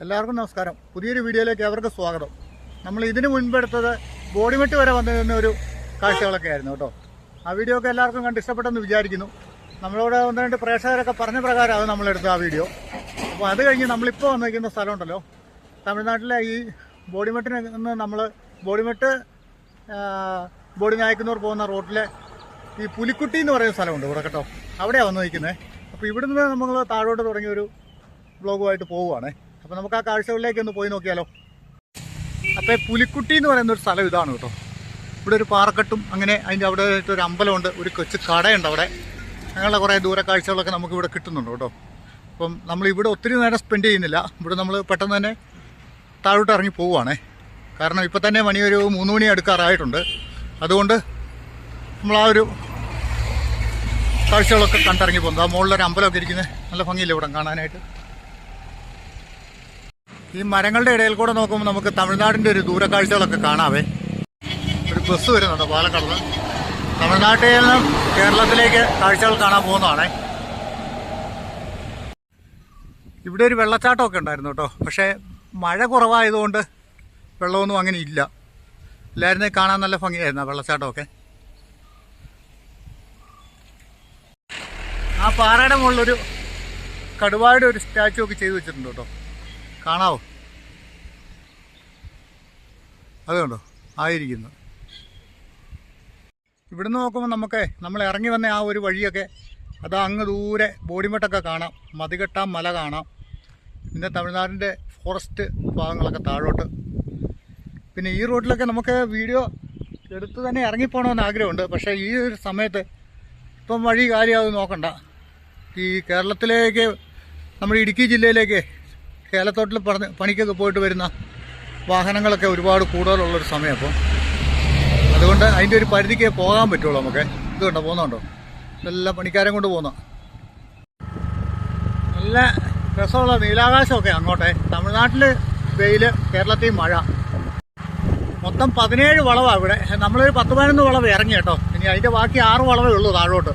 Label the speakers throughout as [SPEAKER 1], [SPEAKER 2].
[SPEAKER 1] എല്ലാവർക്കും നമസ്കാരം. പുതിയൊരു വീഡിയോയിലേക്ക് അവർക്ക് സ്വാഗതം. നമ്മൾ ഇതിന് മുൻപെടുത്തത് ബോഡിമെട്ട് വരെ വന്നിരുന്ന ഒരു കാഴ്ചകളൊക്കെ ആയിരുന്നു കേട്ടോ. ആ വീഡിയോ ഒക്കെ എല്ലാവർക്കും കണ്ട് ഇഷ്ടപ്പെട്ടെന്ന് വിചാരിക്കുന്നു. നമ്മളോട് ഒന്ന് രണ്ട് പ്രേക്ഷകരൊക്കെ പറഞ്ഞ പ്രകാരമാണ് നമ്മളെടുത്ത ആ വീഡിയോ. അപ്പോൾ അത് കഴിഞ്ഞ് നമ്മളിപ്പോൾ വന്നിരിക്കുന്ന സ്ഥലമുണ്ടല്ലോ, തമിഴ്നാട്ടിലെ ഈ ബോഡിമെട്ടിന് നിന്ന് നമ്മൾ ബോഡി നായ്ക്കുന്നവർ പോകുന്ന റോട്ടിലെ ഈ പുലിക്കുട്ടി എന്ന് പറയുന്ന സ്ഥലമുണ്ട് ഇവിടെ കേട്ടോ. അവിടെയാണ് വന്ന് നിൽക്കുന്നത്. അപ്പോൾ ഇവിടെ നിന്ന് നമ്മൾ താഴോട്ട് തുടങ്ങിയൊരു വ്ളോഗുമായിട്ട് പോവുകയാണേ. അപ്പോൾ നമുക്ക് ആ കാഴ്ചകളിലേക്ക് ഒന്ന് പോയി നോക്കിയാലോ. അപ്പോൾ പുലിക്കുട്ടി എന്ന് പറയുന്ന ഒരു സ്ഥലം ഇതാണ് കേട്ടോ. ഇവിടെ ഒരു പാറക്കെട്ടും അങ്ങനെ അതിൻ്റെ അവിടെ ഒരു അമ്പലമുണ്ട്, ഒരു കൊച്ചു കടയുണ്ട് അവിടെ. അങ്ങനെയുള്ള കുറേ ദൂര കാഴ്ചകളൊക്കെ നമുക്ക് ഇവിടെ കിട്ടുന്നുണ്ട് കേട്ടോ. അപ്പം നമ്മൾ ഇവിടെ ഒത്തിരി നേരം സ്പെൻഡ് ചെയ്യുന്നില്ല. ഇവിടെ നമ്മൾ പെട്ടെന്ന് തന്നെ താഴോട്ട് ഇറങ്ങി പോവുകയാണേ. കാരണം ഇപ്പം തന്നെ മണി ഒരു 3 മണി അടുക്കാറായിട്ടുണ്ട്. അതുകൊണ്ട് നമ്മൾ ആ ഒരു കാഴ്ചകളൊക്കെ കണ്ടിറങ്ങി പോകുന്നത്. ആ മുകളിലൊരു അമ്പലമൊക്കെ ഇരിക്കുന്നത് നല്ല ഭംഗിയില്ല ഇവിടെ കാണാനായിട്ട്. ഈ മരങ്ങളുടെ ഇടയിൽ കൂടെ നോക്കുമ്പോൾ നമുക്ക് തമിഴ്നാടിൻ്റെ ഒരു ദൂരക്കാഴ്ചകളൊക്കെ കാണാവേ. ഒരു ബസ് വരുന്നുണ്ട് പാലക്കാട് നിന്ന്. തമിഴ്നാട്ടിൽ നിന്നും കേരളത്തിലേക്ക് കാഴ്ചകൾ കാണാൻ പോകുന്നതാണേ. ഇവിടെ ഒരു വെള്ളച്ചാട്ടമൊക്കെ ഉണ്ടായിരുന്നു കേട്ടോ. പക്ഷേ മഴ കുറവായതുകൊണ്ട് വെള്ളമൊന്നും അങ്ങനെ ഇല്ല. എല്ലാവരും കാണാൻ നല്ല ഭംഗിയായിരുന്നു ആ വെള്ളച്ചാട്ടമൊക്കെ. ആ പാറയുടെ മുകളിലൊരു കടുവായുടെ ഒരു സ്റ്റാച്ചു ഒക്കെ ചെയ്ത് വെച്ചിട്ടുണ്ട് കേട്ടോ. കാണാവോ? അതുകൊണ്ടോ ആയിരിക്കുന്നു. ഇവിടുന്ന് നോക്കുമ്പോൾ നമ്മൾ ഇറങ്ങി വന്ന ആ ഒരു വഴിയൊക്കെ അതാ അങ്ങ് ദൂരെ ബോഡിമെട്ടൊക്കെ കാണാം, മതികെട്ടാം മല കാണാം. പിന്നെ തമിഴ്നാടിൻ്റെ ഫോറസ്റ്റ് ഭാഗങ്ങളൊക്കെ താഴോട്ട്. പിന്നെ ഈ റോഡിലൊക്കെ നമുക്ക് വീഡിയോ എടുത്ത് തന്നെ ഇറങ്ങിപ്പോകണമെന്ന് ആഗ്രഹമുണ്ട്. പക്ഷേ ഈ ഒരു സമയത്ത് ഇപ്പം വഴി കാര്യമാവും നോക്കണ്ട. ഈ കേരളത്തിലേക്ക്, നമ്മുടെ ഇടുക്കി ജില്ലയിലേക്ക് ഏലത്തോട്ടിൽ പണിക്കൊക്കെ പോയിട്ട് വരുന്ന വാഹനങ്ങളൊക്കെ ഒരുപാട് കൂടുതലുള്ളൊരു സമയം. അപ്പം അതുകൊണ്ട് അതിൻ്റെ ഒരു പരിധിക്ക് പോകാൻ പറ്റുള്ളൂ നമുക്ക്. ഇത് കണ്ടോ പോകുന്നുണ്ടോ, ഇതെല്ലാം പണിക്കാരെ കൊണ്ട് പോകുന്ന നല്ല രസമുള്ള നീലാകാശമൊക്കെ അങ്ങോട്ടെ. തമിഴ്നാട്ടിൽ വെയിൽ, കേരളത്തിൽ മഴ. മൊത്തം 17 വളവാണ് ഇവിടെ. നമ്മളൊരു 10-11 വളവ് ഇറങ്ങി കേട്ടോ. ഇനി അതിൻ്റെ ബാക്കി 6 വളവേ ഉള്ളൂ താഴോട്ട്.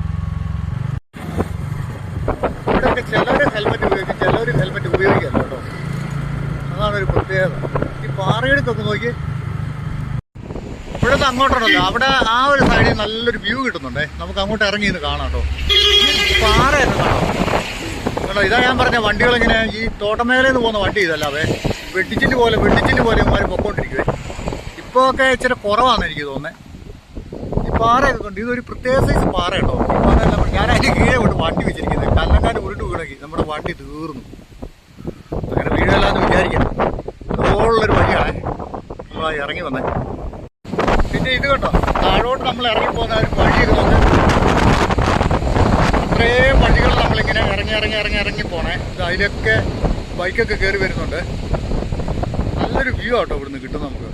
[SPEAKER 1] ഇവിടെയൊക്കെ ചിലർ ഹെൽമെറ്റ് ഉപയോഗിക്കും, ചിലർ ഹെൽമെറ്റ് ഉപയോഗിക്കില്ല കേട്ടോ. അതാണൊരു പ്രത്യേകത. ഈ പാറയെടുത്തൊക്കെ നോക്കി ഇവിടുത്തെ അങ്ങോട്ടുണ്ടല്ലോ, അവിടെ ആ ഒരു സൈഡിൽ നല്ലൊരു വ്യൂ കിട്ടുന്നുണ്ടേ. നമുക്ക് അങ്ങോട്ട് ഇറങ്ങി നിന്ന് കാണാം കേട്ടോ. പാറയൊക്കെ കാണാം കേട്ടോ. ഇതാ ഞാൻ പറഞ്ഞ വണ്ടികളിങ്ങനെ ഈ തോട്ടമേലയിൽ നിന്ന് പോകുന്ന വണ്ടി ഇതല്ലാതെ വെട്ടിച്ചില് പോലെ ഇവന്മാർ പൊക്കോണ്ടിരിക്കുവേ. ഇപ്പോൾ ഒക്കെ ഇച്ചിരി കുറവാണെന്ന് എനിക്ക് തോന്നുന്നത്. ഈ പാറയൊക്കെ കൊണ്ട് ഇതൊരു പ്രത്യേക സൈസ് പാറ കേട്ടോ. ഇപ്പോൾ ഞാൻ അതിന് കീഴെ കൊണ്ട് വണ്ടി വെച്ചിരിക്കുന്നത്. കല്ലങ്കാട് ഉരുട്ട് വീണക്കി നമ്മുടെ വണ്ടി തീർന്നു. അങ്ങനെ വീഴല്ലാന്ന് വിചാരിക്കാം. അതുപോലുള്ളൊരു വഴിയാണേ നമ്മൾ ഇറങ്ങി വന്നത്. പിന്നെ ഇത് കേട്ടോ, താഴോട്ട് നമ്മൾ ഇറങ്ങി പോകുന്ന ഒരു വഴിയൊക്കെ നോക്ക്. അത്രയും വഴികൾ നമ്മളിങ്ങനെ ഇറങ്ങി പോണേ. അതിലൊക്കെ ബൈക്കൊക്കെ കയറി വരുന്നുണ്ട്. നല്ലൊരു വ്യൂ ആട്ടോ ഇവിടുന്ന് കിട്ടും നമുക്ക്.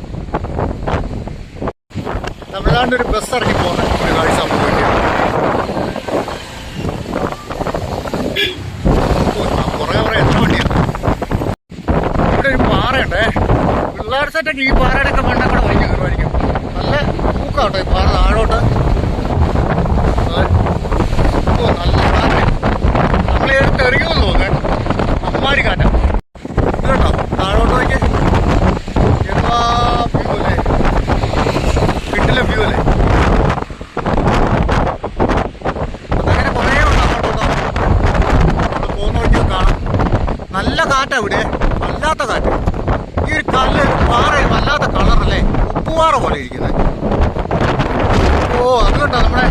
[SPEAKER 1] തമിഴ്നാടിൻ്റെ ഒരു ബസ് ഇറങ്ങി പോകുന്ന ഒരു കാഴ്ച നമുക്ക് വേണ്ടിയാണ്. കുറേ എത്ര വണ്ടിയാണ്. ഇവിടെ ഒരു പാറയുണ്ടേ. പിള്ളേർ സെറ്റൊക്കെ ഈ പാറയുടെ ഒക്കെ മണ്ണ കൂടെ വലിയ കയറുമായിരിക്കും. നല്ല പൂക്കാട്ടോ ഈ പാറ താഴോട്ട്. നല്ല കാറ്റ്. നമ്മളെ എടുത്ത് എറിയുമെന്ന് തോന്നുന്നേ. അമ്മാരി കാറ്റ. ഇത് കേട്ടോ താഴോട്ട് നോക്കി. എന്താ വ്യൂ അല്ലേ, കിട്ടില്ല വ്യൂ അല്ലേ. അതങ്ങനെ കുറേ ഉണ്ട് അങ്ങോട്ടോ. നമ്മൾ പോകുന്ന വഴിക്ക് കാണാം. നല്ല കാറ്റാ ഇവിടെ, വല്ലാത്ത കാറ്റ്. ഈ ഒരു കല്ല് പാറ വല്ലാത്ത കളറല്ലേ, ഉപ്പുപാറ പോലെ ഇരിക്കുന്നത്. ഓ അത് കേട്ടോ നമ്മുടെ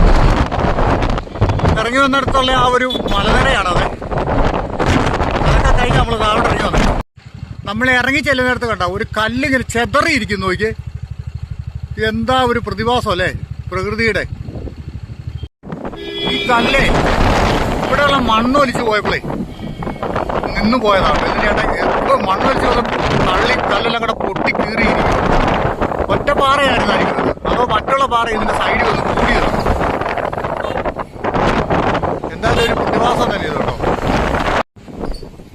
[SPEAKER 1] ഇറങ്ങി വന്നിടത്തുള്ള ആ ഒരു മലനിരയാണത്. അതൊക്കെ കഴിഞ്ഞ് നമ്മൾ താഴോട്ട് ഇറങ്ങി വന്നത്. നമ്മൾ ഇറങ്ങി ചെല്ലുന്നിടത്ത് കണ്ട ഒരു കല്ലിങ്ങനെ ചെതറിയിരിക്കുന്നു നോക്കി. എന്താ ഒരു പ്രതിഭാസം അല്ലേ പ്രകൃതിയുടെ. ഈ കല്ലേ ഇവിടെയുള്ള മണ്ണൊലിച്ച് പോയപ്പോഴേ നിന്നു പോയതാണ്. ഇതിനായിട്ട് മണ്ണൊലിച്ച് തള്ളി കല്ലെല്ലാം കൂടെ പൊട്ടി കീറിയിരിക്കും. ഒറ്റ പാറയായിരുന്നു അരിക്കുന്നത്. അതോ മറ്റുള്ള പാറ ഇതിന്റെ സൈഡിൽ വന്ന് കൂടിയതാണ്. എന്തായാലും ഒരു പ്രതിഭാസം തന്നെ ഇത് കേട്ടോ.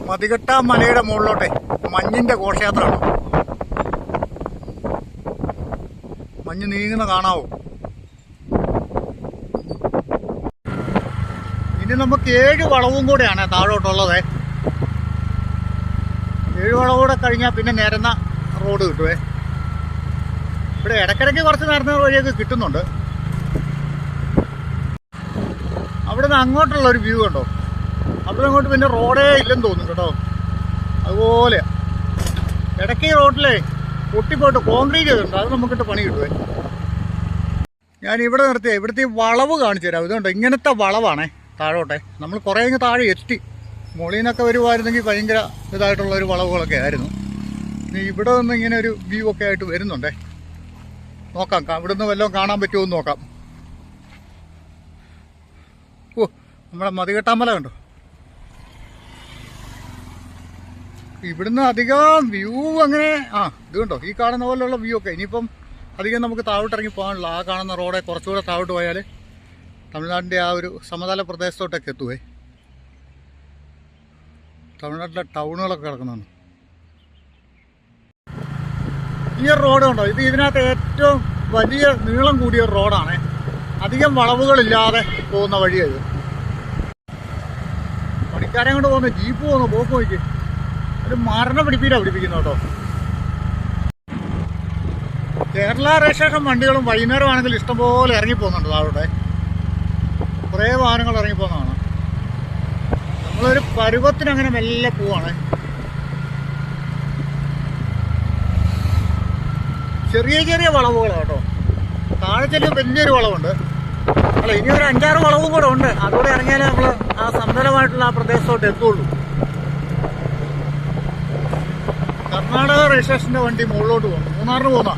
[SPEAKER 1] മതികെട്ടാ മലയുടെ മുകളിലോട്ടെ മഞ്ഞിന്റെ ഘോഷയാത്രയാണ്. മഞ്ഞ് നീങ്ങുന്ന കാണാവോ. ഇനി നമുക്ക് 7 വളവും കൂടെയാണ് താഴോട്ടുള്ളത്. 7 വളവൂടെ കഴിഞ്ഞാൽ പിന്നെ നിരന്ന റോഡ് കിട്ടുമേ. ഇവിടെ ഇടയ്ക്കിടയ്ക്ക് കുറച്ച് നിരന്ന വഴിയൊക്കെ കിട്ടുന്നുണ്ട്. അവിടെ നിന്ന് അങ്ങോട്ടുള്ളൊരു വ്യൂ കണ്ടോ, അവിടെ അങ്ങോട്ട് പിന്നെ റോഡേ ഇല്ലെന്ന് തോന്നുന്നു കേട്ടോ. അതുപോലെ ഇടയ്ക്ക് ഈ റോഡിലേ പൊട്ടിപ്പോയിട്ട് കോൺക്രീറ്റ് ചെയ്തിട്ടുണ്ട്, അത് നമുക്കിട്ട് പണി കിട്ടുമേ. ഞാൻ ഇവിടെ നിർത്തിയേ, ഇവിടുത്തെ ഈ വളവ് കാണിച്ചു തരാം. ഇതുകൊണ്ട് ഇങ്ങനത്തെ വളവാണേ താഴോട്ടെ. നമ്മൾ കുറേ ഇങ്ങ് താഴെ എത്തി. മുകളിൽ നിന്നൊക്കെ വരുമായിരുന്നെങ്കിൽ ഭയങ്കര ഇതായിട്ടുള്ളൊരു വളവുകളൊക്കെ ആയിരുന്നു. ഇനി ഇവിടെ നിന്ന് ഇങ്ങനെ ഒരു വ്യൂ ഒക്കെ ആയിട്ട് വരുന്നുണ്ടേ. നോക്കാം, ഇവിടുന്ന് വല്ലതും കാണാൻ പറ്റുമോ എന്ന് നോക്കാം. ഓ, നമ്മുടെ മതികെട്ടാമല കണ്ടോ. ഇവിടുന്ന് അധികം വ്യൂ അങ്ങനെ ഇത് കണ്ടോ, ഈ കാണുന്ന പോലെയുള്ള വ്യൂ ഒക്കെ. ഇനിയിപ്പം അധികം നമുക്ക് താഴോട്ട് ഇറങ്ങി പോകാനുള്ള ആ കാണുന്ന റോഡെ കുറച്ചുകൂടെ താഴോട്ട് പോയാൽ തമിഴ്നാടിൻ്റെ ആ ഒരു സമതല പ്രദേശത്തോട്ടൊക്കെ എത്തുവേ. തമിഴ്നാട്ടിലെ ടൗണുകളൊക്കെ കിടക്കുന്നതാണ്. ഈ ഒരു റോഡ് കണ്ടോ, ഇതിനകത്ത് ഏറ്റവും വലിയ നീളം കൂടിയ ഒരു റോഡാണ്. അധികം വളവുകളില്ലാതെ പോകുന്ന വഴിയത്. പണിക്കാരെ കൊണ്ട് പോകുന്ന ജീപ്പ് പോകുന്ന പോക്ക് നോക്കി, ഒരു മരണ പിടിപ്പിക്കുന്നു കേട്ടോ. കേരള രജിസ്ട്രേഷൻ വണ്ടികളും വൈകുന്നേരമാണെങ്കിൽ ഇഷ്ടംപോലെ ഇറങ്ങിപ്പോകുന്നുണ്ട് താഴോട്ടെ. കുറേ വാഹനങ്ങൾ ഇറങ്ങിപ്പോകുന്നതാണ്. നമ്മളൊരു പരുവത്തിനങ്ങനെ മെല്ലെ പോവാണ്. ചെറിയ ചെറിയ വളവുകളാണ് കേട്ടോ. താഴെ ചെല്ലും വലിയൊരു വളവുണ്ട്. അല്ല, ഇനി ഒരു 5-6 വളവും കൂടെ ഉണ്ട്. അതുകൂടെ ഇറങ്ങിയാലേ നമ്മൾ ആ സമതലമായിട്ടുള്ള ആ പ്രദേശത്തോട്ട് എത്തുള്ളൂ. കർണാടക രജിസ്ട്രേഷൻ്റെ വണ്ടി മുകളിലോട്ട് പോകുന്നു, മൂന്നാറിന് പോകുന്ന.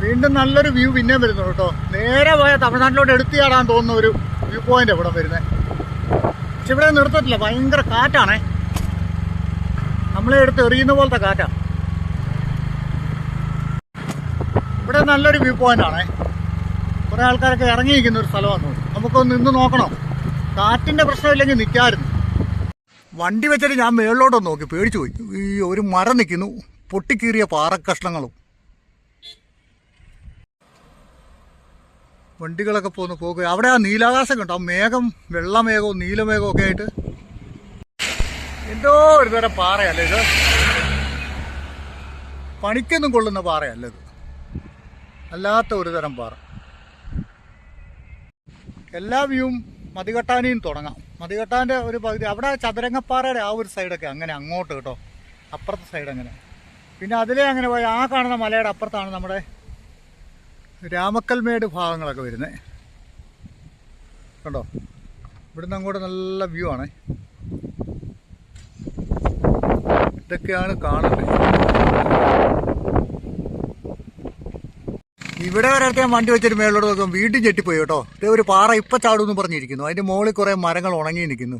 [SPEAKER 1] വീണ്ടും നല്ലൊരു വ്യൂ പിന്നെയും വരുന്നു കേട്ടോ. നേരെ പോയാൽ തമിഴ്നാട്ടിലോട്ട് എടുത്തിയാടാൻ തോന്നുന്ന ഒരു വ്യൂ പോയിന്റ് ഇവിടെ വരുന്നത്. പക്ഷെ ഇവിടെ നിർത്തത്തില്ല, ഭയങ്കര കാറ്റാണേ. നമ്മളെ എടുത്ത് എറിയുന്ന പോലത്തെ കാറ്റാണ്. ഇവിടെ നല്ലൊരു വ്യൂ പോയിന്റ് ആണേ. കുറേ ആൾക്കാരൊക്കെ ഇറങ്ങിയിരിക്കുന്ന ഒരു സ്ഥലമാണ്. നമുക്കൊന്ന് നിന്ന് നോക്കണം. കാറ്റിൻ്റെ പ്രശ്നമില്ലെങ്കിൽ നിൽക്കാമായിരുന്നു. വണ്ടി വെച്ചിട്ട് ഞാൻ മേളിലോട്ടൊന്ന് നോക്കി, പേടിച്ചു പോയി. ഈ ഒരു മരം നിൽക്കുന്നു, പൊട്ടിക്കീറിയ പാറക്കഷ്ണങ്ങളും. വണ്ടികളൊക്കെ പോകുക. അവിടെ ആ നീലാകാശം കണ്ടോ, ആ മേഘം, വെള്ളമേഘവും നീലമേഘവും ഒക്കെ ആയിട്ട്. എന്തോ ഒരു തരം പാറയല്ലേ ഇത്, പണിക്കൊന്നും കൊള്ളുന്ന പാറയല്ല ഇത്, അല്ലാത്ത ഒരു തരം പാറ. എല്ലാ വ്യൂവും മതികെട്ടാനെയും തുടങ്ങാം. മതികെട്ടാൻ്റെ ഒരു പകുതി അവിടെ ചതുരംഗപ്പാറയുടെ ആ ഒരു സൈഡൊക്കെ അങ്ങനെ അങ്ങോട്ട് കേട്ടോ, അപ്പുറത്തെ സൈഡ് അങ്ങനെ. പിന്നെ അതിലേ അങ്ങനെ പോയി ആ കാണുന്ന മലയുടെ അപ്പുറത്താണ് നമ്മുടെ രാമക്കൽമേട് ഭാഗങ്ങളൊക്കെ വരുന്നത് കണ്ടോ. ഇവിടുന്ന് അങ്ങോട്ട് നല്ല വ്യൂ ആണ്. ഇതൊക്കെയാണ് കാണുന്നത്. ഇവിടെ ഒരിടത്ത് ഞാൻ വണ്ടി വെച്ചൊരു മേളിലോട്ട് നോക്കുമ്പോൾ വീണ്ടും ചെട്ടിപ്പോയി കേട്ടോ. ഇതേ ഒരു പാറ ഇപ്പം ചാടുമെന്ന് പറഞ്ഞിരിക്കുന്നു. അതിൻ്റെ മുകളിൽ കുറേ മരങ്ങൾ ഉണങ്ങി നിൽക്കുന്നു.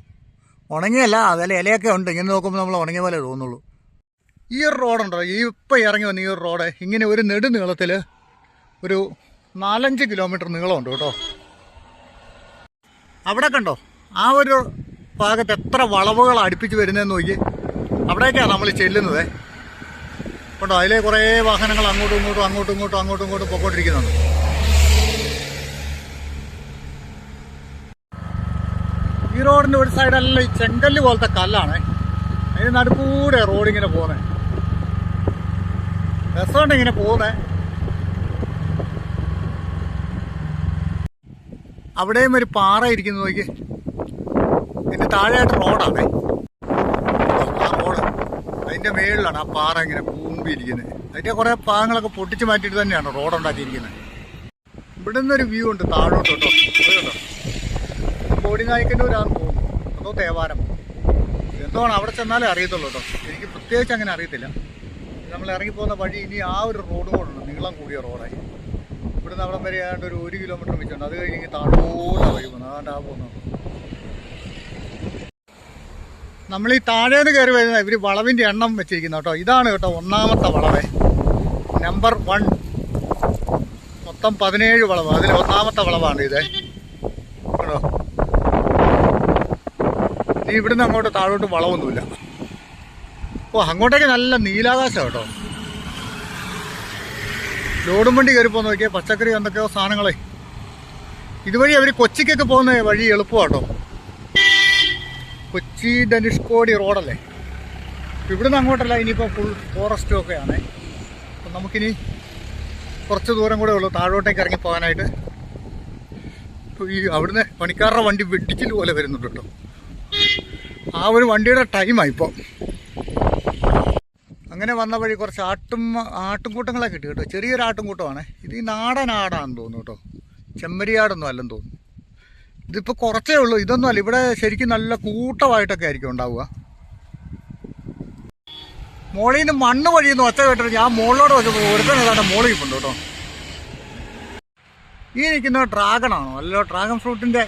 [SPEAKER 1] ഉണങ്ങിയല്ല, അതിൽ ഇലയൊക്കെ ഉണ്ട്. ഇങ്ങനെ നോക്കുമ്പോൾ നമ്മൾ ഉണങ്ങിയ പോലെ തോന്നുള്ളൂ. ഈ ഒരു റോഡുണ്ടോ, ഈ ഇപ്പം ഇറങ്ങി വന്ന ഈ ഒരു റോഡ് ഇങ്ങനെ ഒരു നെടുനീളത്തിൽ ഒരു 4-5 കിലോമീറ്റർ നീളമുണ്ട് കേട്ടോ. അവിടെ കണ്ടോ, ആ ഒരു ഭാഗത്ത് എത്ര വളവുകൾ അടുപ്പിച്ച് വരുന്നതെന്ന് നോക്കി. അവിടേക്കാണ് നമ്മൾ ചെല്ലുന്നത് കേട്ടോ. അതിലെ കുറേ വാഹനങ്ങൾ അങ്ങോട്ടും ഇങ്ങോട്ടും പൊക്കോണ്ടിരിക്കുന്നുണ്ട്. ഈ റോഡിൻ്റെ ഒരു സൈഡെല്ലാം ഈ ചെങ്കല്ല് പോലത്തെ കല്ലാണ്. അതിന് നടുക്കൂടെ റോഡിങ്ങനെ പോകുന്നത്. രസമുണ്ട് ഇങ്ങനെ പോകുന്നത്. അവിടെയും ഒരു പാറ ഇരിക്കുന്നത് നോക്കി. ഇതിൻ്റെ താഴെയായിട്ട് റോഡാണേ. ആ റോഡ് അതിൻ്റെ മേളിലാണ് ആ പാറ ഇങ്ങനെ കൂമ്പിയിരിക്കുന്നത്. അതിൻ്റെ കുറേ ഭാഗങ്ങളൊക്കെ പൊട്ടിച്ച് മാറ്റിയിട്ട് തന്നെയാണ് റോഡുണ്ടാക്കിയിരിക്കുന്നത്. ഇവിടെ നിന്നൊരു വ്യൂ ഉണ്ട് താഴോട്ട് കേട്ടോ. കേട്ടോ, ബോഡിനായിക്കന്നൂരാന്ന് തോന്നുന്നു, അതോ തേവാരം എന്തോണ്. അവിടെ ചെന്നാലേ അറിയത്തുള്ളൂ കേട്ടോ. എനിക്ക് പ്രത്യേകിച്ച് അങ്ങനെ അറിയത്തില്ല. നമ്മൾ ഇറങ്ങിപ്പോകുന്ന വഴി ഇനി ആ ഒരു റോഡ് കൂടെ നീളം കൂടിയ റോഡായി. ഇവിടുന്ന് അവിടം വരെ ആണ്ട് ഒരു 1 കിലോമീറ്റർ വെച്ചുണ്ട്. അത് കഴിഞ്ഞ് താഴോട്ടാ വഴി പോകുന്നത്. അതാണ്ട് ആ പോകുന്നത്. നമ്മൾ ഈ താഴേന്ന് കയറി വരുന്ന ഇവർ വളവിൻ്റെ എണ്ണം വെച്ചിരിക്കുന്നു കേട്ടോ. ഇതാണ് കേട്ടോ ഒന്നാമത്തെ വളവേ, നമ്പർ 1. മൊത്തം 17 വളവ്. അതിൽ ഒന്നാമത്തെ വളവാണ് ഇത് കേട്ടോ. ഇനി ഇവിടുന്ന് അങ്ങോട്ട് താഴോട്ട് വളവൊന്നുമില്ല. ഓ, അങ്ങോട്ടേക്ക് നല്ല നീലാകാശം കേട്ടോ. ലോഡും വണ്ടി കയറിപ്പോ നോക്കിയാൽ പച്ചക്കറി എന്തൊക്കെയോ സാധനങ്ങളെ. ഇതുവഴി അവർ കൊച്ചിക്കൊക്കെ പോകുന്ന വഴി എളുപ്പമാട്ടോ. കൊച്ചി ധനുഷ്കോടി റോഡല്ലേ. ഇവിടുന്ന് അങ്ങോട്ടല്ല, ഇനിയിപ്പോൾ ഫുൾ ഫോറസ്റ്റും ഒക്കെയാണ്. അപ്പം നമുക്കിനി കുറച്ച് ദൂരം കൂടെ ഉള്ളൂ താഴോട്ടേക്ക് ഇറങ്ങി പോകാനായിട്ട്. ഈ അവിടുന്ന് പണിക്കാരുടെ വണ്ടി വെട്ടിച്ചിൽ പോലെ വരുന്നുണ്ട് കേട്ടോ. ആ ഒരു വണ്ടിയുടെ ടൈമാണ് ഇപ്പോൾ. അങ്ങനെ വന്ന വഴി കുറച്ച് ആട്ടുംകൂട്ടങ്ങളെ കിട്ടി കേട്ടോ. ചെറിയൊരു ആട്ടുംകൂട്ടമാണ് ഇത്. ഈ നാടൻ ആടാണെന്ന് തോന്നുന്നു കേട്ടോ, ചെമ്മരിയാടൊന്നും അല്ലെന്ന് തോന്നുന്നു. ഇതിപ്പോൾ കുറച്ചേ ഉള്ളൂ, ഇതൊന്നും അല്ല. ഇവിടെ ശരിക്കും നല്ല കൂട്ടമായിട്ടൊക്കെ ആയിരിക്കും ഉണ്ടാവുക. മോളിൽ നിന്ന് മണ്ണ് വഴിയെന്ന് ഒച്ച കേട്ടിട്ട് ഞാൻ മുകളിലോട്ട് വെച്ചപ്പോൾ ഒരുത്തന്നെ ഏതാണ്ട് മോളിൽ ഉണ്ട് കേട്ടോ. ഈ നിൽക്കുന്ന ഡ്രാഗണാണോ? അല്ലല്ലോ, ഡ്രാഗൺ ഫ്രൂട്ടിൻ്റെ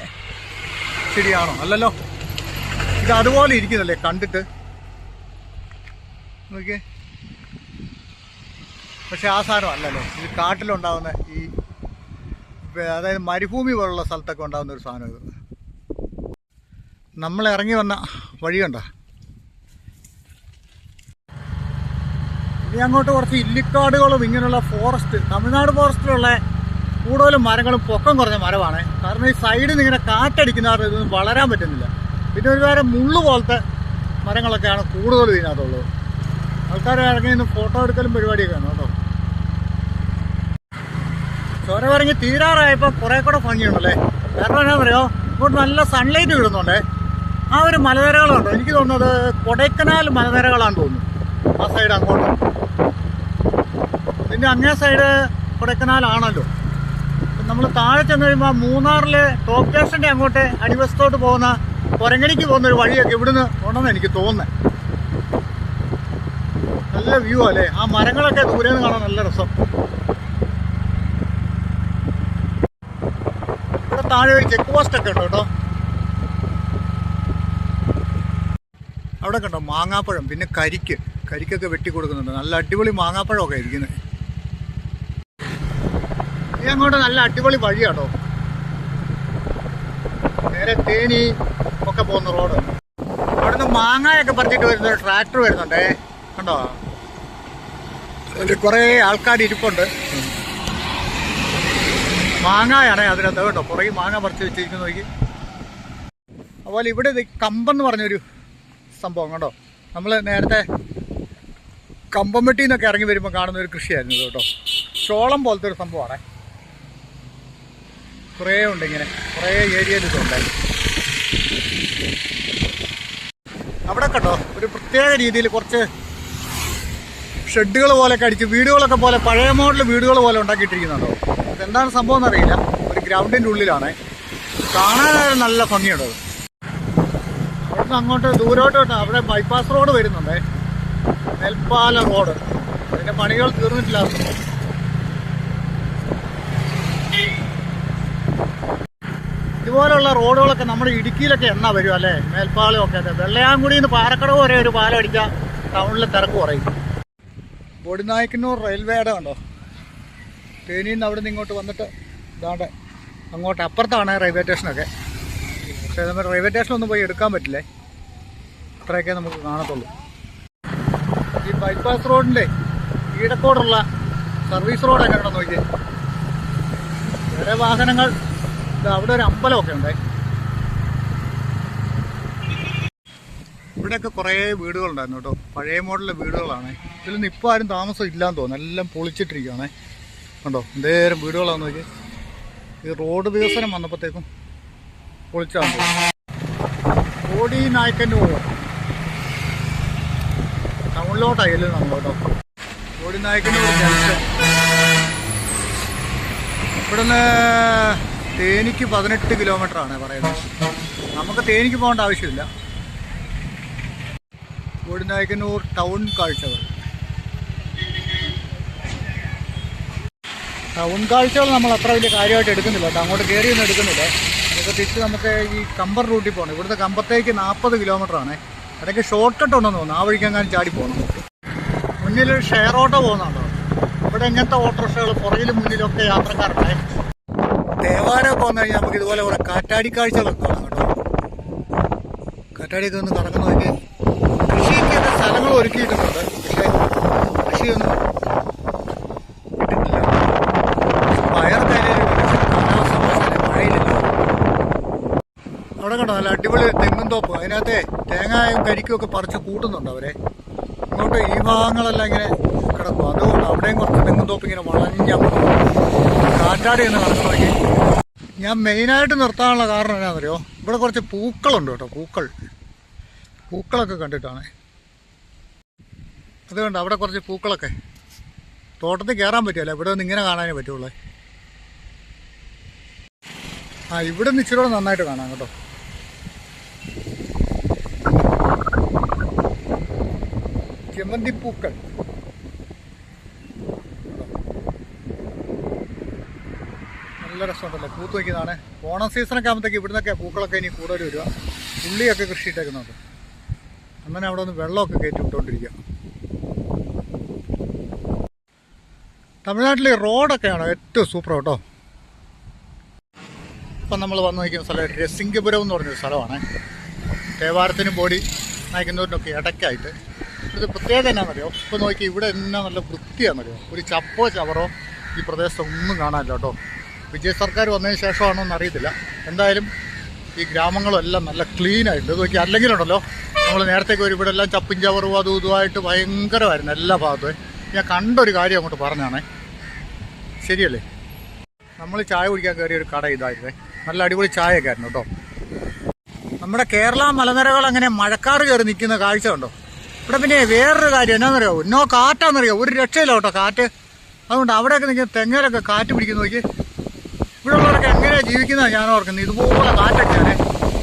[SPEAKER 1] ചെടിയാണോ? അല്ലല്ലോ, ഇത് അതുപോലെ ഇരിക്കുന്നല്ലേ കണ്ടിട്ട്, നോക്കിയേ. പക്ഷെ ആ സാധനം അല്ലല്ലോ, ഇത് കാട്ടിലുണ്ടാകുന്ന ഈ അതായത് മരുഭൂമി പോലുള്ള സ്ഥലത്തൊക്കെ ഉണ്ടാകുന്ന ഒരു സാധനം ഇത്. നമ്മൾ ഇറങ്ങി വന്ന വഴിയുണ്ടോ? ഇനി അങ്ങോട്ട് കുറച്ച് ഇല്ലിക്കാടുകളും ഇങ്ങനെയുള്ള ഫോറസ്റ്റ്, തമിഴ്നാട് ഫോറസ്റ്റിലുള്ള കൂടുതലും മരങ്ങളും പൊക്കം കുറഞ്ഞ മരമാണ്. കാരണം ഈ സൈഡിൽ നിന്ന് ഇങ്ങനെ കാറ്റടിക്കുന്നവരുടെ ഇതൊന്നും വളരാൻ പറ്റുന്നില്ല. പിന്നെ ഒരുപാട് മുള്ളു പോലത്തെ മരങ്ങളൊക്കെയാണ് കൂടുതലും ഇതിനകത്തുള്ളത്. ആൾക്കാർ ഇറങ്ങി നിന്ന് ഫോട്ടോ എടുക്കലും പരിപാടിയൊക്കെയാണ് കേട്ടോ. ചോര ഇറങ്ങി തീരാറായപ്പോൾ കുറേ കൂടെ ഭംഗിയുണ്ടല്ലേ. കാരണം എന്നാ പറയുമോ, ഇങ്ങോട്ട് നല്ല സൺലൈറ്റ് വീഴുന്നുണ്ടേ. ആ ഒരു മലനിരകളുണ്ടോ, എനിക്ക് തോന്നുന്നത് കൊടൈക്കനാൽ മലനിരകളാണെന്ന് തോന്നുന്നു. ആ സൈഡ് അങ്ങോട്ട്, പിന്നെ അങ്ങേ സൈഡ് കൊടൈക്കനാലാണല്ലോ. നമ്മൾ താഴെ ചെന്ന് കഴിയുമ്പോൾ മൂന്നാറിലെ ടോപ്പ് സ്റ്റേഷൻ്റെ അങ്ങോട്ട് അടിവശത്തോട്ട് പോകുന്ന കൊരങ്ങണിക്ക് പോകുന്ന ഒരു വഴിയൊക്കെ ഇവിടുന്ന് ഉണ്ടെന്ന് എനിക്ക് തോന്നുന്നത്. നല്ല വ്യൂ അല്ലേ, ആ മരങ്ങളൊക്കെ ദൂരെ നിന്ന് കാണാൻ നല്ല രസം. ഇവിടെ താഴെ ഒരു ചെക്ക് പോസ്റ്റ് ഒക്കെ ഉണ്ട് കേട്ടോ. അവിടെ കണ്ടോ മാങ്ങാപ്പഴം, പിന്നെ കരിക്കൊക്കെ വെട്ടി കൊടുക്കുന്നുണ്ട്. നല്ല അടിപൊളി മാങ്ങാപ്പഴമൊക്കെ ഇരിക്കുന്നത്. ഈ അങ്ങോട്ട് നല്ല അടിപൊളി വഴിയാട്ടോ, നേരെ തേനി ഒക്കെ പോകുന്ന റോഡ്. അവിടുന്ന് മാങ്ങയൊക്കെ പറിച്ചിട്ട് വരുന്ന ഒരു ട്രാക്ടർ വരുന്നുണ്ടേ, കണ്ടോ. അതിൽ കുറേ ആൾക്കാർ ഇരിപ്പുണ്ട്. മാങ്ങായാണേ അതിനകത്ത് കേട്ടോ, കുറേ മാങ്ങ പറിച്ച് വെച്ചിരിക്കുന്നു നോക്കി. അതുപോലെ ഇവിടെ കമ്പെന്ന് പറഞ്ഞൊരു സംഭവം കണ്ടോ. നമ്മൾ നേരത്തെ കമ്പംവെട്ടിയിൽ നിന്നൊക്കെ ഇറങ്ങി വരുമ്പോൾ കാണുന്ന ഒരു കൃഷിയായിരുന്നു ഇത് കേട്ടോ. ചോളം പോലത്തെ ഒരു സംഭവമാണേ. കുറേ ഉണ്ട് ഇങ്ങനെ, കുറേ ഏരിയയിൽ ഇതുണ്ടായി. അവിടെ കണ്ടോ ഒരു പ്രത്യേക രീതിയിൽ കുറച്ച് ഷെഡുകൾ പോലെയൊക്കെ അടിച്ച് വീടുകളൊക്കെ പോലെ പഴയ മോഡൽ വീടുകൾ പോലെ ഉണ്ടാക്കിയിട്ടിരിക്കുന്നുണ്ടോ. അതെന്താണ് സംഭവം എന്നറിയില്ല. ഒരു ഗ്രൗണ്ടിൻ്റെ ഉള്ളിലാണ്. കാണാനായാലും നല്ല ഭംഗിയുണ്ട്. അവിടുന്ന് അങ്ങോട്ട് ദൂരോട്ട് അവിടെ ബൈപ്പാസ് റോഡ് വരുന്നുണ്ടേ, നെൽപ്പാല റോഡ്. അതിൻ്റെ പണികൾ തീർന്നിട്ടില്ല. ഇതുപോലുള്ള റോഡുകളൊക്കെ നമ്മുടെ ഇടുക്കിയിലൊക്കെ എണ്ണ വരും അല്ലേ, മേൽപ്പാലമൊക്കെ. വെള്ളയാങ്കുടിയിൽ നിന്ന് പാലക്കടവ് വരെ ഒരു പാലം അടിച്ചാൽ ടൗണിലെ തിരക്ക് കുറയും. ബോഡിനായ്ക്കന്നൂർ റെയിൽവേയുടെ കണ്ടോ, തേനിയിൽ നിന്ന് അവിടെ നിന്ന് ഇങ്ങോട്ട് വന്നിട്ട് ഇതാണ്ട് അങ്ങോട്ട് അപ്പുറത്താണ് റെയിൽവേ സ്റ്റേഷനൊക്കെ. പക്ഷേ നമ്മൾ റെയിൽവേ സ്റ്റേഷനൊന്നും പോയി എടുക്കാൻ പറ്റില്ലേ, അത്രയൊക്കെ നമുക്ക് കാണത്തുള്ളൂ. ഈ ബൈപ്പാസ് റോഡിൻ്റെ ഈടക്കോടുള്ള സർവീസ് റോഡ് എങ്ങനെയാണെന്ന് നോക്കിയേ. വേറെ വാഹനങ്ങൾ, അവിടെ ഒരു അമ്പലമൊക്കെ ഉണ്ട്. ഇവിടെയൊക്കെ കുറേ വീടുകളുണ്ടായിരുന്നു കേട്ടോ, പഴയ മോഡലിലെ വീടുകളാണ്. ഇതിലൊന്നും ഇപ്പോൾ ആരും താമസം ഇല്ലാന്ന് തോന്നുന്നു, എല്ലാം പൊളിച്ചിട്ടിരിക്കുകയാണേ കണ്ടോ. എന്തേരം വീടുകളാണെന്ന് നോക്കി. ഈ റോഡ് വികസനം വന്നപ്പോഴത്തേക്കും പൊളിച്ചാണ്. ബോഡിനായ്ക്കന്നൂർ ടൗണിലോട്ടായാലും നമ്മൾ കേട്ടോ. ബോഡിനായ്ക്കന്നൂർ ജംഗ്ഷൻ. ഇവിടുന്ന് തേനിക്ക് 18 കിലോമീറ്ററാണ് പറയുന്നത്. നമുക്ക് തേനിക്ക് പോകേണ്ട ആവശ്യമില്ല. ബോഡിനായ്ക്കന്നൂർ ടൗൺ കാഴ്ചകൾ. ടൗൺ കാഴ്ചകൾ നമ്മൾ അത്ര വലിയ കാര്യമായിട്ട് എടുക്കുന്നില്ല കേട്ടോ. അങ്ങോട്ട് കയറിയൊന്നും എടുക്കുന്നില്ല. ഇതൊക്കെ തിരിച്ച് നമുക്ക് ഈ കമ്പർ റൂട്ടിൽ പോകണം. ഇവിടുത്തെ കമ്പത്തേക്ക് 40 കിലോമീറ്ററാണ്. ഇടയ്ക്ക് ഷോർട്ട് കട്ട് ഉണ്ടെന്ന് തോന്നുന്നു, ആ വഴിക്കെങ്ങാനും ചാടി പോകണം. മുന്നിലൊരു ഷെയർ ഓട്ടോ പോകുന്നുണ്ടോ. ഇവിടെ ഇങ്ങനത്തെ ഓട്ടോറിക്ഷകൾ പുറകിലും മുന്നിലൊക്കെ യാത്രക്കാരുണ്ടായി. ദേവാലയമൊക്കെ വന്നു കഴിഞ്ഞാൽ നമുക്ക് ഇതുപോലെ കുറേ കാറ്റാടി കാഴ്ചകളൊക്കെ കാണാം കേട്ടോ. കാറ്റാടിയൊക്കെ ഒന്ന് കറങ്ങുന്ന നോക്കി. കൃഷിക്കൊക്കെ സ്ഥലങ്ങൾ ഒരുക്കിയിട്ടുണ്ട്, പക്ഷേ കൃഷിയൊന്നും ഇട്ടിട്ടില്ല. വയർ കാലാവസ്ഥ മഴയില്ലല്ലോ. അവിടെ കണ്ടോ നല്ല അടിപൊളി തെങ്ങും തോപ്പ്. അതിനകത്തെ തേങ്ങയും കരിക്കും ഒക്കെ പറിച്ച് കൂട്ടുന്നുണ്ട് അവരെ. ഇങ്ങോട്ട് ഈ ഭാഗങ്ങളെല്ലാം ഇങ്ങനെ കിടക്കും. അതുകൊണ്ട് അവിടെയും കുറച്ച് തെങ്ങും തോപ്പ് ഇങ്ങനെ വളഞ്ഞ കാറ്റാടി എന്ന് നടന്നു നോക്കി. ഞാൻ മെയിനായിട്ട് നിർത്താനുള്ള കാരണം എന്നാണെന്നറിയോ, ഇവിടെ കുറച്ച് പൂക്കളുണ്ട് കേട്ടോ. പൂക്കളൊക്കെ കണ്ടിട്ടാണ്. അതുകൊണ്ട് അവിടെ കുറച്ച് പൂക്കളൊക്കെ തോട്ടത്തിൽ കയറാൻ പറ്റില്ല, ഇവിടെ നിന്ന് ഇങ്ങനെ കാണാനേ പറ്റുള്ളൂ. ഇവിടെ നിന്ന് ഇച്ചിരി നന്നായിട്ട് കാണാം കേട്ടോ. ചെമ്മന്തിപ്പൂക്കൾ നല്ല രസമുണ്ടല്ലോ, പൂത്ത് വയ്ക്കുന്നതാണ്. ഓണം സീസണൊക്കെ ആകുമ്പോഴത്തേക്ക് ഇവിടുന്നൊക്കെ പൂക്കളൊക്കെ ഇനി കൂടുതൽ വരിക. ഉള്ളിയൊക്കെ കൃഷി ഇട്ടേക്കുന്നുണ്ട്. അങ്ങനെ അവിടെ ഒന്ന് വെള്ളമൊക്കെ കയറ്റി വിട്ടുകൊണ്ടിരിക്കുക. തമിഴ്നാട്ടിലെ റോഡൊക്കെയാണ് ഏറ്റവും സൂപ്പർ കേട്ടോ. ഇപ്പം നമ്മൾ വന്ന് നോക്കുന്ന സ്ഥലം രസിംഗപുരം എന്ന് പറഞ്ഞൊരു സ്ഥലമാണ്. തേവാരത്തിനും ബോഡി നയിക്കുന്നവരിനൊക്കെ ഇടയ്ക്കായിട്ട്. ഇത് പ്രത്യേകത എന്നാണെന്നറിയോ, ഇപ്പോൾ നോക്കി ഇവിടെ എന്നാ നല്ല വൃത്തിയാണെന്നറിയോ. ഒരു ചപ്പോ ചവറോ ഈ പ്രദേശത്ത് ഒന്നും കാണാനില്ല കേട്ടോ. വിജയ് സർക്കാർ വന്നതിന് ശേഷമാണോ എന്ന് അറിയത്തില്ല. എന്തായാലും ഈ ഗ്രാമങ്ങളെല്ലാം നല്ല ക്ലീനായിട്ട് ഇത് നോക്കി. അല്ലെങ്കിലുണ്ടല്ലോ നമ്മൾ നേരത്തേക്ക് ഒരു ഇവിടെ എല്ലാം ചപ്പും ചവറും അതും ഇതുമായിട്ട് ഭയങ്കരമായിരുന്നു എല്ലാ ഭാഗത്തും. ഞാൻ കണ്ടൊരു കാര്യം അങ്ങോട്ട് പറഞ്ഞാണേ, ശരിയല്ലേ? നമ്മൾ ചായ കുടിക്കാൻ കയറിയ ഒരു കട ഇതായിരുന്നേ. നല്ല അടിപൊളി ചായയൊക്കെ ആയിരുന്നു കേട്ടോ. നമ്മുടെ കേരള മലനിരകൾ അങ്ങനെ മഴക്കാറ് കയറി നിൽക്കുന്ന കാഴ്ച ഉണ്ടോ ഇവിടെ. പിന്നെ വേറൊരു കാര്യം എന്നാണെന്നറിയോ, എന്നോ കാറ്റാണെന്നറിയോ, ഒരു രക്ഷയില്ല കേട്ടോ കാറ്റ്. അതുകൊണ്ട് അവിടെയൊക്കെ നിൽക്കുന്ന തെങ്ങയിലൊക്കെ കാറ്റ് പിടിക്കുന്ന നോക്കി. ഇവിടെ ഉള്ളവരൊക്കെ എങ്ങനെയാണ് ജീവിക്കുന്നതാണ് ഞാൻ ഓർക്കുന്നത്. ഇതുപോലെ കാറ്റൊക്കെയാണ്,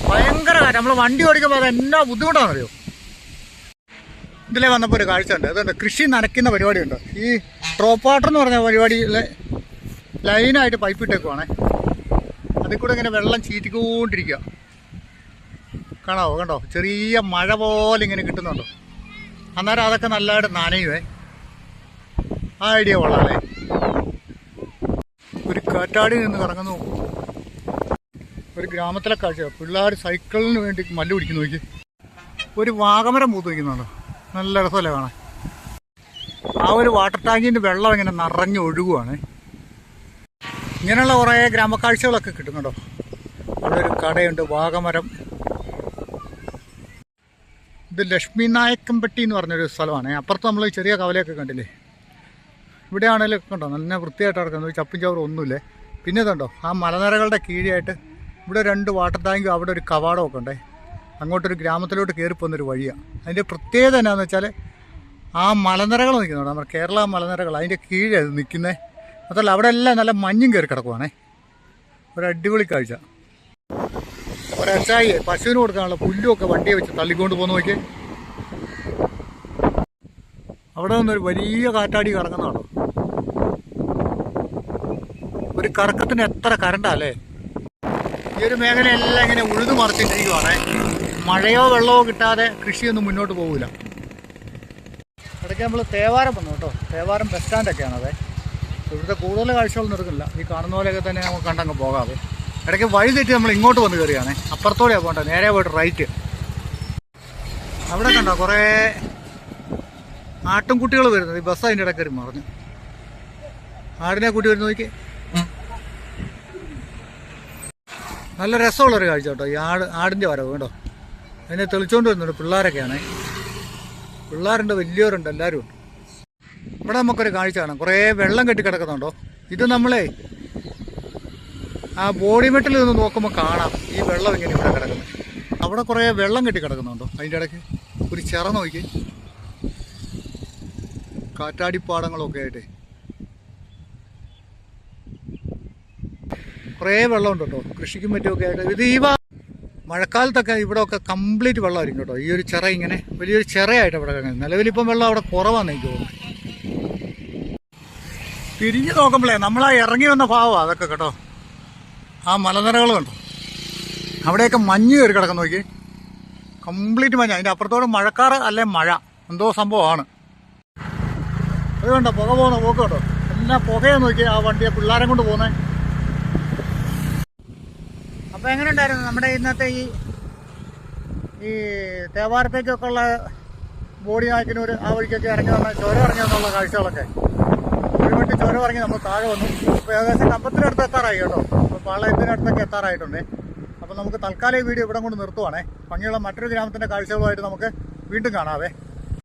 [SPEAKER 1] ഭയങ്കര കാറ്റ്. നമ്മൾ വണ്ടി ഓടിക്കുമ്പോൾ അത് എന്നാ ബുദ്ധിമുട്ടാണെന്നറിയോ. ഇതിലേ വന്നപ്പോൾ ഒരു കാഴ്ച ഉണ്ട്. അതുകൊണ്ട് കൃഷി നനയ്ക്കുന്ന പരിപാടിയുണ്ട്. ഈ ഡ്രോപ്പ് വാട്ടർ എന്ന് പറഞ്ഞ പരിപാടിയിലെ ലൈനായിട്ട് പൈപ്പ് ഇട്ടേക്കുവാണേ. അതിൽ കൂടെ ഇങ്ങനെ വെള്ളം ചീറ്റിക്കൊണ്ടിരിക്കുക. കാണാവോ? കണ്ടോ, ചെറിയ മഴ പോലെ ഇങ്ങനെ കിട്ടുന്നുണ്ടോ. അന്നേരം അതൊക്കെ നല്ലതായിട്ട് നനയുവേ. ആ ഐഡിയ കൊള്ളാല്ലേ. ഒരു കാറ്റാടി നിന്ന് കറങ്ങുന്നു. ഒരു ഗ്രാമത്തിലെ കാഴ്ച. പിള്ളേർ സൈക്കിളിന് വേണ്ടി മല്ല് പിടിക്കുന്നു നോക്കി. ഒരു വാഗമരം പൂത്ത് വയ്ക്കുന്നുണ്ടോ, നല്ല രസമല്ലേ കാണാൻ. ആ ഒരു വാട്ടർ ടാങ്കിൻ്റെ വെള്ളം ഇങ്ങനെ നിറഞ്ഞ് ഒഴുകുവാണ്. ഇങ്ങനെയുള്ള കുറേ ഗ്രാമക്കാഴ്ചകളൊക്കെ കിട്ടുന്നുണ്ടോ. അവിടെ ഒരു കടയുണ്ട്, വാഗമരം. ഇത് ലക്ഷ്മി നായക്കമ്പട്ടി എന്ന് പറഞ്ഞൊരു സ്ഥലമാണ്. അപ്പുറത്ത് നമ്മൾ ചെറിയ കവലയൊക്കെ കണ്ടില്ലേ. ഇവിടെ ആണെങ്കിലും കണ്ടോ നല്ല വൃത്തിയായിട്ട് നടക്കുന്നത്, ചപ്പും ചവറും ഒന്നുമില്ലേ. പിന്നെ ഇതുണ്ടോ, ആ മലനിരകളുടെ കീഴിയായിട്ട് ഇവിടെ 2 വാട്ടർ ടാങ്കും അവിടെ ഒരു കവാടമൊക്കെ ഉണ്ടേ. അങ്ങോട്ടൊരു ഗ്രാമത്തിലോട്ട് കയറിപ്പോകുന്നൊരു വഴിയാണ്. അതിൻ്റെ പ്രത്യേകത എന്നാന്ന് വെച്ചാൽ ആ മലനിരകൾ നിൽക്കുന്നുണ്ട്, നമ്മുടെ കേരള മലനിരകൾ. അതിൻ്റെ കീഴാണ് നിൽക്കുന്നത്. അതല്ല അവിടെ എല്ലാം നല്ല മഞ്ഞും കയറി കിടക്കുവാണേ. ഒരു അടിപൊളി കാഴ്ച. ഒരച്ചായി പശുവിന് കൊടുക്കാനുള്ള പുല്ലുമൊക്കെ വണ്ടിയെ വെച്ച് തള്ളിക്കൊണ്ട് പോകുന്ന നോക്കി. അവിടെ നിന്നൊരു വലിയ കാറ്റാടി കറങ്ങുന്നതാണോ. ഒരു കറക്കത്തിന് എത്ര കറണ്ടാല്ലേ. ഈ ഒരു മേഖലയെല്ലാം ഇങ്ങനെ ഉഴുതു മറിച്ചിട്ടിരിക്കുവാണേ. മഴയോ വെള്ളമോ കിട്ടാതെ കൃഷിയൊന്നും മുന്നോട്ട് പോകില്ല. ഇടയ്ക്ക് നമ്മൾ തേവാരം വന്നു കേട്ടോ. തേവാരം ബസ് സ്റ്റാൻഡൊക്കെയാണത്. ഇവിടുത്തെ കൂടുതൽ കാഴ്ചകളൊന്നും എടുക്കില്ല. ഈ കാണുന്ന പോലെയൊക്കെ തന്നെ നമുക്ക് കണ്ടങ്ങ് പോകാതെ. ഇടയ്ക്ക് വഴി തെറ്റി നമ്മൾ ഇങ്ങോട്ട് വന്ന് കയറിയാണേ. അപ്പുറത്തോടെയാണ് പോകേണ്ടത്. നേരെ പോയിട്ട് റൈറ്റ്. അവിടെ കണ്ടോ കുറേ ആട്ടുംകുട്ടികൾ വരുന്നത്. ഈ ബസ് അതിൻ്റെ ഇടയ്ക്ക് മറിഞ്ഞു. ആടിനെ കൂട്ടി വരുന്ന നോക്കി. നല്ല രസമുള്ളൊരു കാഴ്ച കേട്ടോ ഈ ആടിൻ്റെ വരവ് കേട്ടോ. അതിനെ തെളിച്ചുകൊണ്ട് വരുന്നുണ്ട്. പിള്ളേരൊക്കെയാണ്. പിള്ളേരുണ്ട്, വലിയവരുണ്ട്, എല്ലാവരും ഉണ്ട്. ഇവിടെ നമുക്കൊരു കാഴ്ച കാണാം. കുറേ വെള്ളം കെട്ടി കിടക്കുന്നുണ്ടോ. ഇത് നമ്മളെ ആ ബോഡി മെട്ടിൽ നിന്ന് നോക്കുമ്പോൾ കാണാം ഈ വെള്ളം ഇങ്ങനെ ഇവിടെ കിടക്കുന്നത്. അവിടെ കുറേ വെള്ളം കെട്ടി കിടക്കുന്നുണ്ടോ. അതിൻ്റെ ഇടയ്ക്ക് ഒരു ചിറ നോക്കി. കാറ്റാടിപ്പാടങ്ങളൊക്കെ ആയിട്ട് കുറേ വെള്ളമുണ്ട് കേട്ടോ. കൃഷിക്കും മറ്റുമൊക്കെ ആയിട്ട്. ഇത് ഈ മഴക്കാലത്തൊക്കെ ഇവിടെ ഒക്കെ കംപ്ലീറ്റ് വെള്ളമായിരിക്കും കേട്ടോ. ഈ ഒരു ചിറ ഇങ്ങനെ വലിയൊരു ചിറയായിട്ട് ഇവിടെ കിടക്കുന്നത്. നിലവിലിപ്പം വെള്ളം അവിടെ കുറവാണെന്ന് എനിക്ക് തോന്നുന്നു. തിരിഞ്ഞു നോക്കുമ്പോഴേ നമ്മളാ ഇറങ്ങി വന്ന ഭാവമാണ് അതൊക്കെ കേട്ടോ. ആ മലനിരകൾ കണ്ടോ. അവിടെയൊക്കെ മഞ്ഞ് കയറി കിടക്കുന്ന നോക്കി. കംപ്ലീറ്റ് മഞ്ഞ. അതിൻ്റെ അപ്പുറത്തോട് മഴക്കാറ് അല്ലെ മഴ എന്തോ സംഭവമാണ്. അത് കണ്ടോ പുക പോകുന്ന പോക്ക് കേട്ടോ. എല്ലാം പുകയെന്ന് നോക്കി ആ വണ്ടിയെ പിള്ളേരെ കൊണ്ട് പോകുന്നത്. അപ്പോൾ എങ്ങനെ ഉണ്ടായിരുന്നു നമ്മുടെ ഇന്നത്തെ ഈ തേവാരത്തേക്കൊക്കെ ഉള്ള ബോഡി നായ്ക്കിനൂർ ആ വഴിക്കൊക്കെ ഇറങ്ങി വന്ന ചുരം ഇറങ്ങി വന്നുള്ള കാഴ്ചകളൊക്കെ. ഒരു വണ്ടി ചുരം ഇറങ്ങി നമ്മൾ താഴെ വന്നു. അപ്പോൾ ഏകദേശം കമ്പത്തിനടുത്ത് എത്താറായി കേട്ടോ. അപ്പോൾ പാളയത്തിനടുത്തൊക്കെ എത്താറായിട്ടുണ്ട്. അപ്പോൾ നമുക്ക് തൽക്കാലം ഈ വീഡിയോ ഇവിടെ കൊണ്ട് നിർത്തുവാണേ. ഭംഗിയുള്ള മറ്റൊരു ഗ്രാമത്തിൻ്റെ കാഴ്ചകളുമായിട്ട് നമുക്ക് വീണ്ടും കാണാവേ.